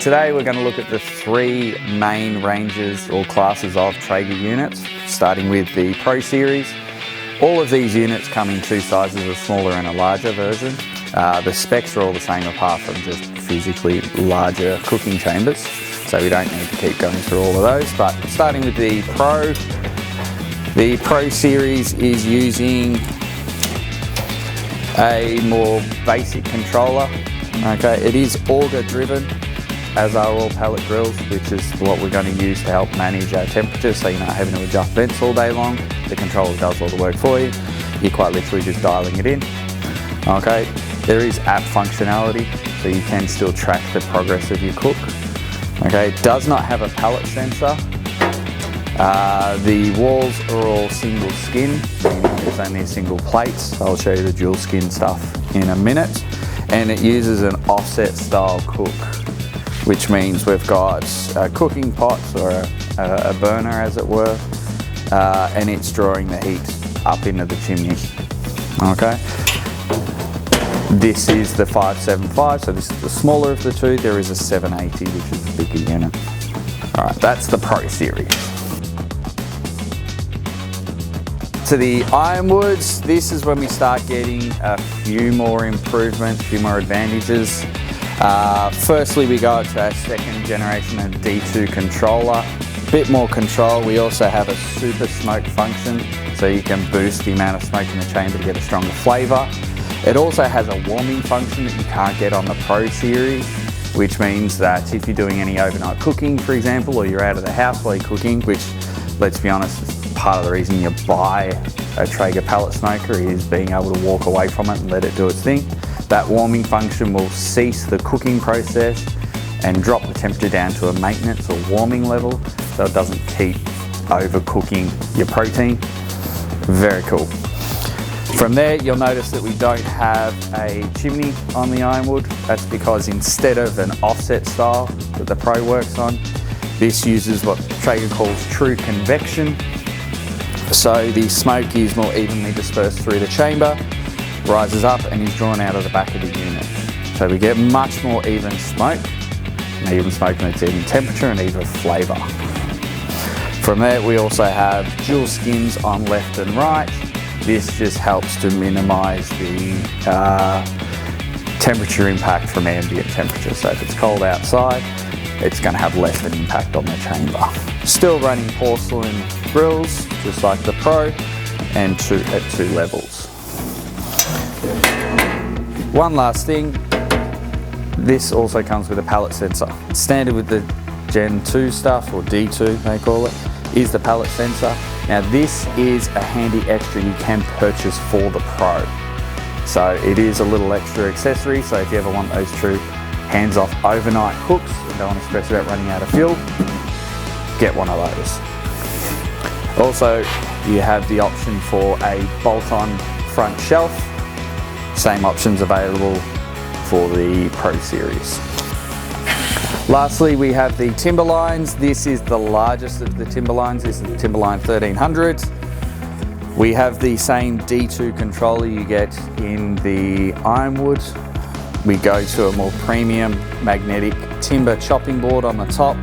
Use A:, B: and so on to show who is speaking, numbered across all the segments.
A: Today we're going to look at the three main ranges or classes of Traeger units, starting with the Pro Series. All of these units come in two sizes, a smaller and a larger version. The specs are all the same apart from just physically larger cooking chambers, so we don't need to keep going through all of those. But starting with the Pro Series is using a more basic controller. Okay, it is auger-driven, as are all pellet grills, which is what we're going to use to help manage our temperature, so you're not having to adjust vents all day long. The controller does all the work for you. You're quite literally just dialing it in. Okay, there is app functionality, so you can still track the progress of your cook. Okay, it does not have a pellet sensor. The walls are all single skin, meaning there's only a single plate. I'll show you the dual skin stuff in a minute. And it uses an offset style cook, which means we've got cooking pots or a burner, as it were, and it's drawing the heat up into the chimney. Okay. This is the 575, so this is the smaller of the two. There is a 780, which is the bigger unit. All right, that's the Pro Series. To the Ironwoods, this is when we start getting a few more improvements, a few more advantages. Firstly, we go up to our second generation of D2 controller. Bit more control. We also have a super smoke function, so you can boost the amount of smoke in the chamber to get a stronger flavour. It also has a warming function that you can't get on the Pro Series, which means that if you're doing any overnight cooking, for example, or you're out of the house while you're cooking, which, let's be honest, is part of the reason you buy a Traeger Pellet Smoker, is being able to walk away from it and let it do its thing. That warming function will cease the cooking process and drop the temperature down to a maintenance or warming level, so it doesn't keep overcooking your protein. Very cool. From there, you'll notice that we don't have a chimney on the Ironwood. That's because instead of an offset style that the Pro works on, this uses what Traeger calls true convection. So the smoke is more evenly dispersed through the chamber, rises up and is drawn out of the back of the unit. So we get much more even smoke, and even smoke and its even temperature and even flavour. From there, we also have dual skins on left and right. This just helps to minimise the temperature impact from ambient temperature. So if it's cold outside, it's going to have less of an impact on the chamber. Still running porcelain grills, just like the Pro, and at two levels. One last thing, this also comes with a pellet sensor. Standard with the Gen 2 stuff, or D2 they call it, is the pellet sensor. Now this is a handy extra you can purchase for the Pro. So it is a little extra accessory, so if you ever want those true hands-off overnight cooks and don't want to stress about running out of fuel, get one of those. Also, you have the option for a bolt-on front shelf. Same options available for the Pro Series. Lastly, we have the Timberlines. This is the largest of the Timberlines. This is the Timberline 1300. We have the same D2 controller you get in the Ironwood. We go to a more premium magnetic timber chopping board on the top,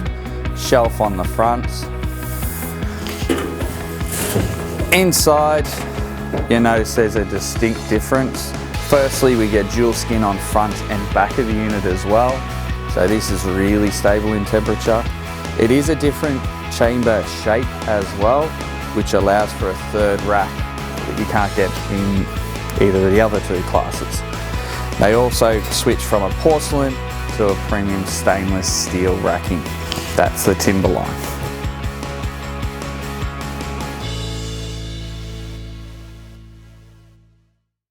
A: shelf on the front. Inside, you'll notice there's a distinct difference. Firstly, we get dual skin on front and back of the unit as well. So this is really stable in temperature. It is a different chamber shape as well, which allows for a third rack that you can't get in either of the other two classes. They also switch from a porcelain to a premium stainless steel racking. That's the Timberline.